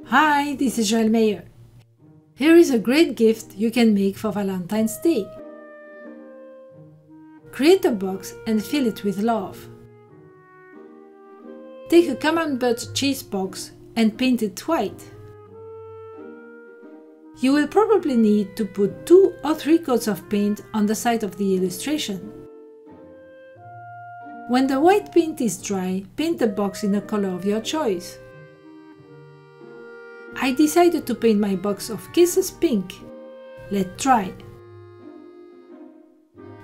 Hi, this is Joël Meyer. Here is a great gift you can make for Valentine's Day. Create a box and fill it with love. Take a Camembert cheese box and paint it white. You will probably need to put 2 or 3 coats of paint on the side of the illustration. When the white paint is dry, paint the box in a color of your choice. I decided to paint my box of kisses pink. Let's try.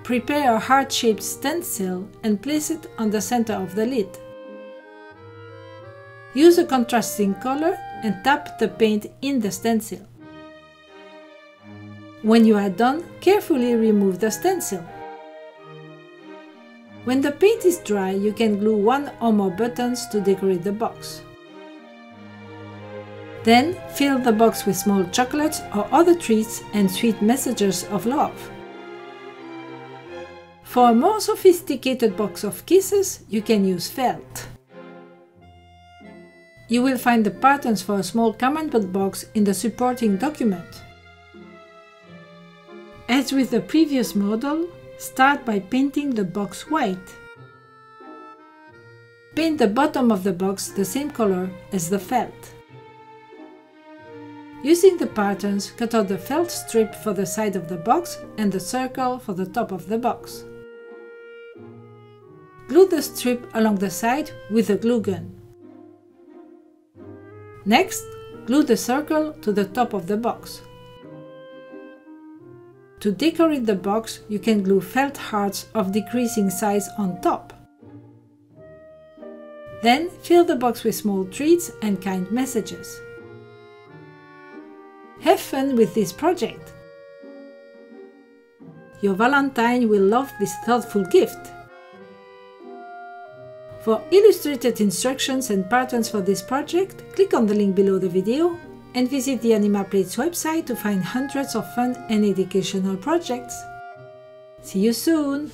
Prepare a heart-shaped stencil and place it on the center of the lid. Use a contrasting color and tap the paint in the stencil. When you are done, carefully remove the stencil. When the paint is dry, you can glue 1 or more buttons to decorate the box. Then, fill the box with small chocolates or other treats and sweet messages of love. For a more sophisticated box of kisses, you can use felt. You will find the patterns for a small Camembert box in the supporting document. As with the previous model, start by painting the box white. Paint the bottom of the box the same color as the felt. Using the patterns, cut out the felt strip for the side of the box and the circle for the top of the box. Glue the strip along the side with a glue gun. Next, glue the circle to the top of the box. To decorate the box, you can glue felt hearts of decreasing size on top. Then, fill the box with small treats and kind messages. Have fun with this project! Your Valentine will love this thoughtful gift. For illustrated instructions and patterns for this project, click on the link below the video and visit the AnimaPlate's website to find hundreds of fun and educational projects. See you soon!